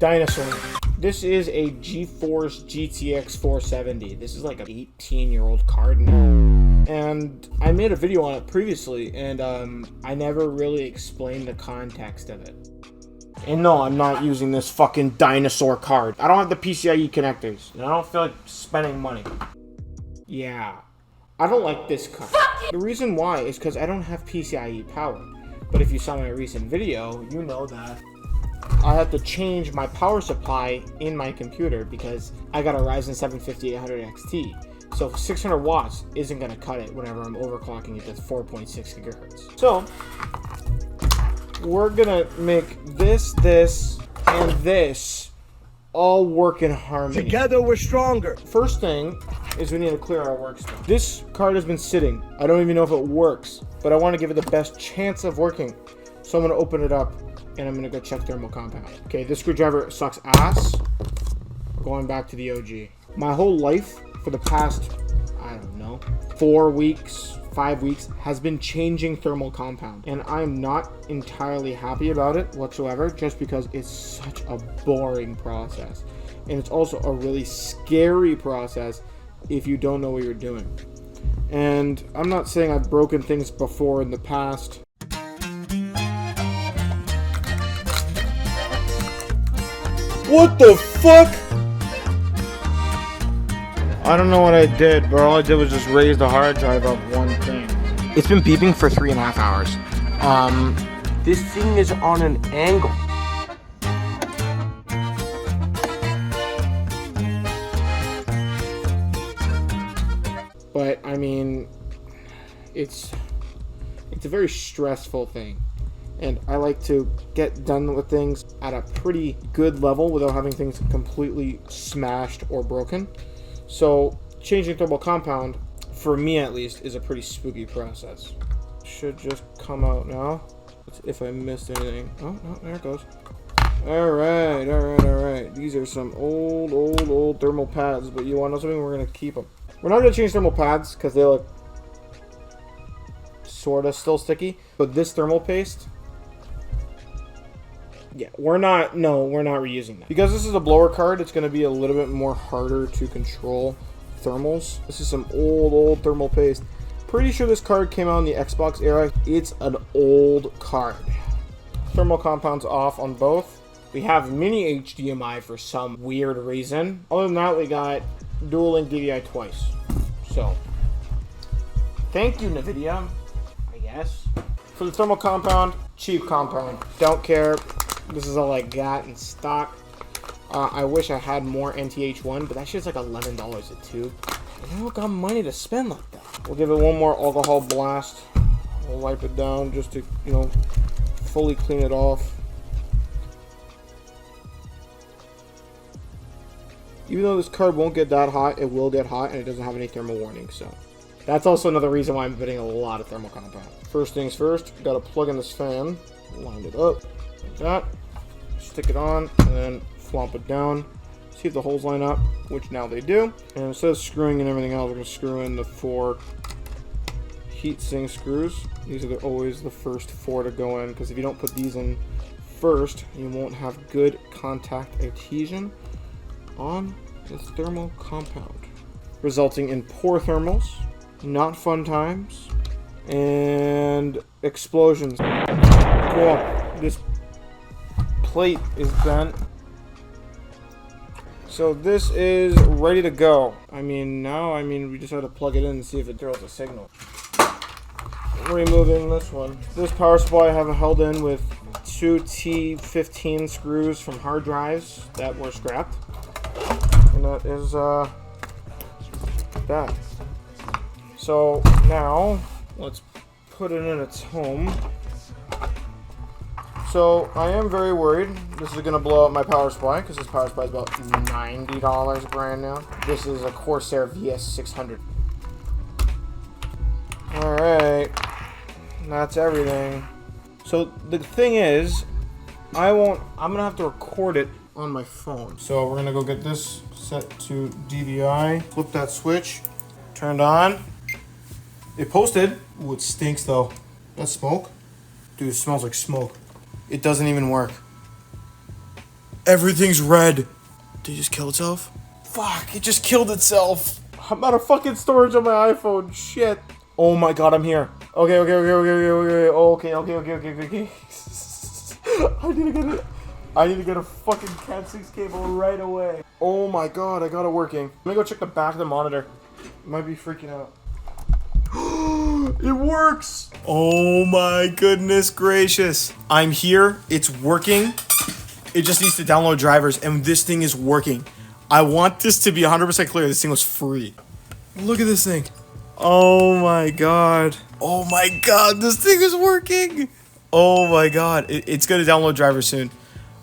Dinosaur. This is a GeForce GTX 470. This is like an 18-year-old card now. And I made a video on it previously, and I never really explained the context of it. And no, I'm not using this fucking dinosaur card. I don't have the PCIe connectors, and I don't feel like spending money. Yeah, I don't like this card. The reason why is because I don't have PCIe power. But if you saw my recent video, you know that I had to change my power supply in my computer because I got a Ryzen 7 5800 XT. So 600 watts isn't going to cut it whenever I'm overclocking it to 4.6 gigahertz. So we're going to make this, and this all work in harmony. Together we're stronger. First thing is we need to clear our workspace. This card has been sitting. I don't even know if it works, but I want to give it the best chance of working. So I'm going to open it up and I'm going to go check thermal compound. Okay, this screwdriver sucks ass. We're going back to the OG. My whole life for the past, I don't know, 4 weeks, 5 weeks has been changing thermal compound, and I'm not entirely happy about it whatsoever, just because it's such a boring process, and it's also a really scary process if you don't know what you're doing. And I'm not saying I've broken things before in the past. What the fuck? I don't know what I did, but all I did was just raise the hard drive up one thing. It's been beeping for 3.5 hours. This thing is on an angle. But I mean, it's a very stressful thing, and I like to get done with things at a pretty good level without having things completely smashed or broken. So changing thermal compound, for me at least, is a pretty spooky process. Should just come out now. If I missed anything. Oh, no, there it goes. Alright. These are some old thermal pads, but you want to know something? We're going to keep them. We're not going to change thermal pads because they look sort of still sticky. But this thermal paste, yeah, we're not reusing that. Because this is a blower card, it's going to be a little bit more harder to control thermals. This is some old thermal paste. Pretty sure this card came out in the Xbox era. It's an old card. Thermal compounds off on both. We have mini HDMI for some weird reason. Other than that, we got dual link DVI twice. So, thank you, NVIDIA, I guess. For the thermal compound, cheap compound. Don't care. This is all I got in stock. I wish I had more NTH1, but that shit's like $11 a tube. I don't got money to spend like that. We'll give it one more alcohol blast. We'll wipe it down just to, fully clean it off. Even though this card won't get that hot, it will get hot, and it doesn't have any thermal warning, so that's also another reason why I'm putting a lot of thermal compound. First things first, gotta plug in this fan, line it up like that, stick it on, and then flop it down. See if the holes line up, which now they do. And instead of screwing in everything else, we're gonna screw in the 4 heatsink screws. These are always the first 4 to go in, because if you don't put these in first, you won't have good contact adhesion on this thermal compound, resulting in poor thermals, not fun times, and explosions. Cool. This plate is bent, so this is ready to go. We just have to plug it in and see if it throws a signal. Removing this one. This power supply I have held in with 2 T15 screws from hard drives that were scrapped. And that is that. So now let's put it in its home. So I am very worried this is gonna blow up my power supply, because this power supply is about $90 brand new. This is a Corsair VS600. Alright, that's everything. So the thing is, I'm gonna have to record it on my phone. So we're gonna go get this set to DVI, flip that switch, turned on. It posted. Ooh, it stinks though. That's smoke? Dude, it smells like smoke. It doesn't even work. Everything's red. Did it just kill itself? Fuck, it just killed itself. I'm out of fucking storage on my iPhone. Shit. Oh my god, I'm here. Okay. I need to get a fucking Cat 6 cable right away. Oh my god, I got it working. Let me go check the back of the monitor. Might be freaking out. It works! Oh my goodness gracious. I'm here. It's working. It just needs to download drivers, and this thing is working. I want this to be 100% clear. This thing was free. Look at this thing. Oh my god. Oh my god, this thing is working. Oh my god. It's going to download drivers soon.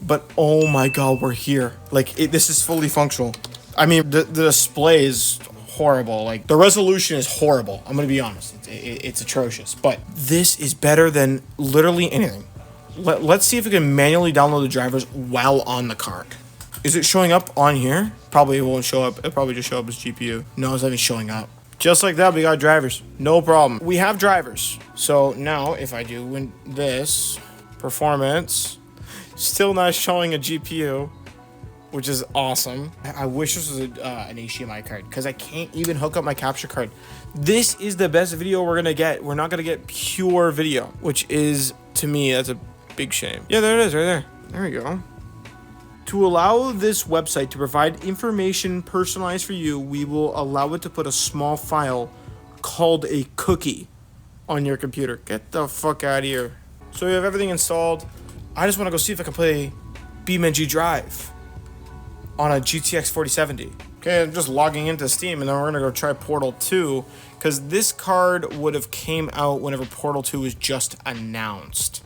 But oh my god, we're here. Like, this is fully functional. I mean, the display is horrible. Like, the resolution is horrible. I'm gonna be honest. It's atrocious. But this is better than literally anything. Let's see if we can manually download the drivers while on the card. Is it showing up on here? Probably it won't show up. It'll probably just show up as GPU. No, it's not even showing up. Just like that, we got drivers. No problem. We have drivers. So now, if I do win this, performance, still not showing a GPU, which is awesome. I wish this was an HDMI card, because I can't even hook up my capture card. This is the best video we're gonna get. We're not gonna get pure video, which is, to me, that's a big shame. Yeah, there it is, right there. There we go. To allow this website to provide information personalized for you, we will allow it to put a small file called a cookie on your computer. Get the fuck out of here. So we have everything installed. I just want to go see if I can play BeamNG Drive on a GTX 4070. Okay, I'm just logging into Steam, and then we're gonna go try Portal 2, because this card would have came out whenever Portal 2 was just announced,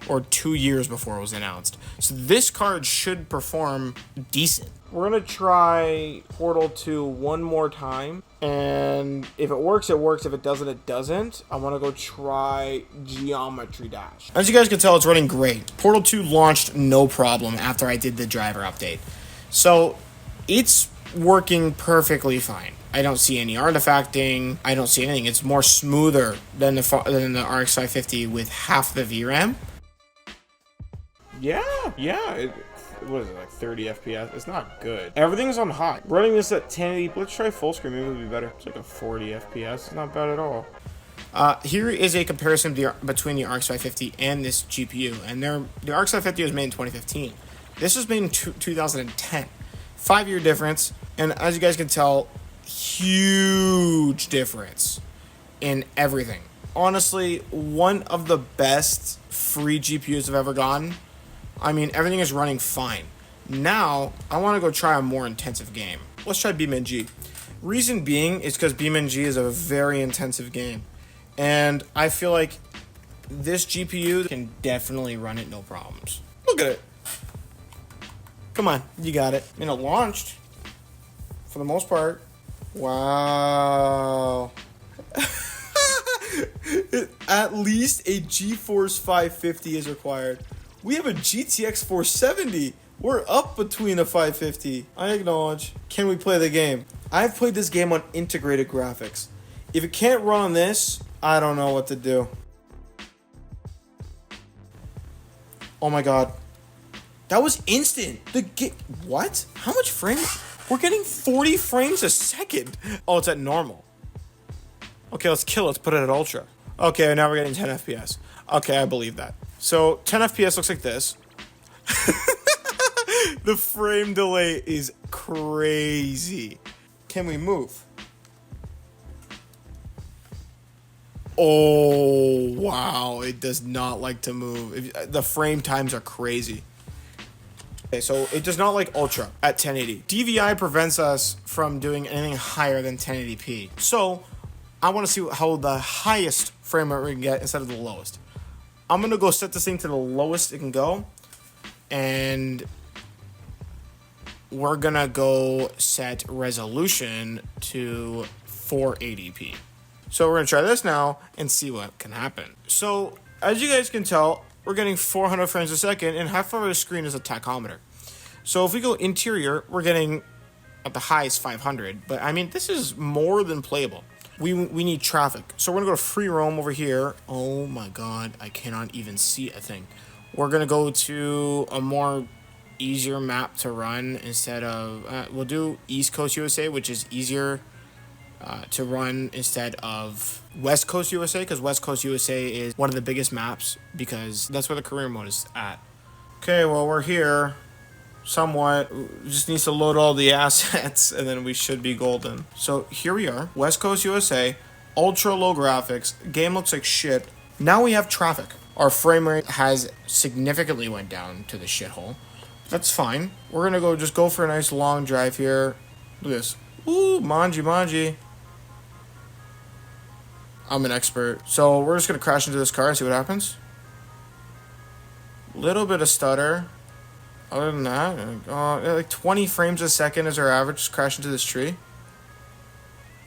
or 2 years before it was announced. So this card should perform decent. We're gonna try Portal 2 one more time, and if it works, it works. If it doesn't, it doesn't. I wanna go try Geometry Dash. As you guys can tell, it's running great. Portal 2 launched no problem after I did the driver update. So it's working perfectly fine. I don't see any artifacting. I don't see anything. It's more smoother than the RX 550 with half the VRAM. Yeah. What is it, like 30 FPS? It's not good. Everything's on high. Running this at 1080, let's try full screen, maybe it'll be better. It's like a 40 FPS, it's not bad at all. Here is a comparison between the RX 550 and this GPU. And the RX 550 was made in 2015. This was made in 2010. 5-year difference. And as you guys can tell, huge difference in everything. Honestly, one of the best free GPUs I've ever gotten. I mean, everything is running fine. Now, I want to go try a more intensive game. Let's try BeamNG. Reason being is because BeamNG is a very intensive game. And I feel like this GPU can definitely run it no problems. Look at it. Come on, you got it. And it launched, for the most part. Wow. At least a GeForce 550 is required. We have a GTX 470. We're up between a 550. I acknowledge. Can we play the game? I've played this game on integrated graphics. If it can't run on this, I don't know what to do. Oh my god. That was instant. What? How much frames? We're getting 40 frames a second. Oh, it's at normal. Okay, let's kill it. Let's put it at ultra. Okay, now we're getting 10 FPS. Okay, I believe that. So 10 FPS looks like this. The frame delay is crazy. Can we move? Oh, wow. It does not like to move. The frame times are crazy. Okay, so it does not like ultra at 1080. DVI prevents us from doing anything higher than 1080p. So I want to see how the highest frame rate we can get instead of the lowest. I'm going to go set this thing to the lowest it can go. And we're going to go set resolution to 480p. So we're going to try this now and see what can happen. So as you guys can tell, we're getting 400 frames a second, and half of our screen is a tachometer. So if we go interior, we're getting at the highest 500. But I mean, this is more than playable. We need traffic. So we're going to go to free roam over here. Oh my god, I cannot even see a thing. We're going to go to a more easier map to run instead of we'll do East Coast USA, which is easier to run instead of West Coast USA, because West Coast USA is one of the biggest maps because that's where the career mode is at. Okay, well, we're here somewhat. We just needs to load all the assets and then we should be golden. So here we are, West Coast USA, ultra low graphics, game looks like shit. Now we have traffic. Our frame rate has significantly went down to the shithole. That's fine. We're gonna just go for a nice long drive here. Look at this. Ooh, manji. I'm an expert. So we're just gonna crash into this car and see what happens. Little bit of stutter. Other than that, like 20 frames a second is our average. Just crash into this tree.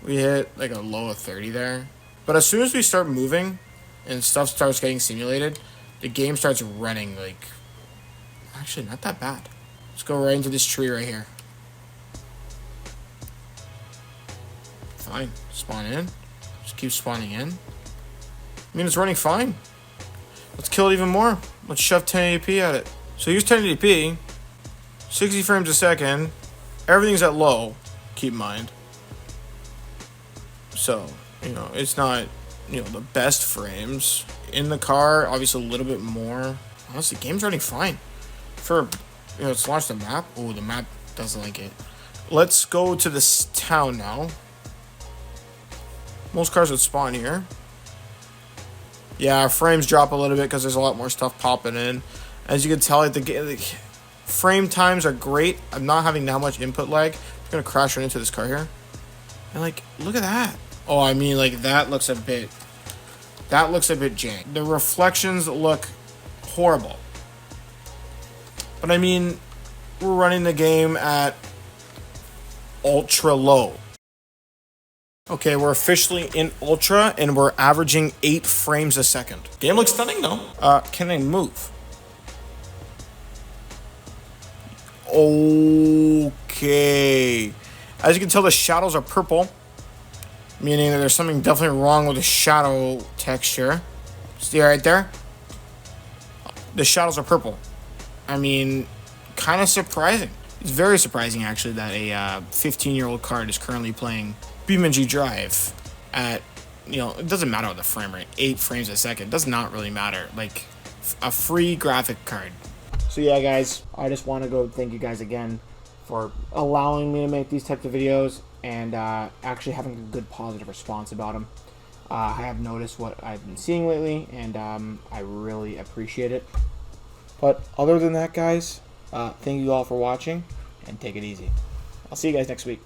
We hit like a low of 30 there. But as soon as we start moving and stuff starts getting simulated, the game starts running like... Actually, not that bad. Let's go right into this tree right here. Fine. Spawn in. Just keep spawning in. I mean, it's running fine. Let's kill it even more. Let's shove 1080p at it. So here's 1080p. 60 frames a second. Everything's at low. Keep in mind. So, you know, it's not, you know, the best frames. In the car, obviously a little bit more. Honestly, the game's running fine. For, you know, let's launch the map. Oh, the map doesn't like it. Let's go to this town now. Most cars would spawn here. Yeah, our frames drop a little bit because there's a lot more stuff popping in. As you can tell, like, the frame times are great. I'm not having that much input lag. I'm gonna crash right into this car here. And like, look at that. Oh, I mean, like, that looks a bit jank. The reflections look horrible. But I mean, we're running the game at ultra low. Okay, we're officially in ultra and we're averaging 8 frames a second. Game looks stunning though. Can I move? Okay. As you can tell, the shadows are purple, meaning that there's something definitely wrong with the shadow texture. See right there? The shadows are purple. I mean, kind of surprising. It's very surprising, actually, that a 15-year-old card is currently playing BeamNG Drive at, you know, it doesn't matter what the frame rate, 8 frames a second. It does not really matter. Like, a free graphic card. So yeah, guys, I just want to go thank you guys again for allowing me to make these types of videos and actually having a good positive response about them. I have noticed what I've been seeing lately, and I really appreciate it. But other than that, guys, thank you all for watching, and take it easy. I'll see you guys next week.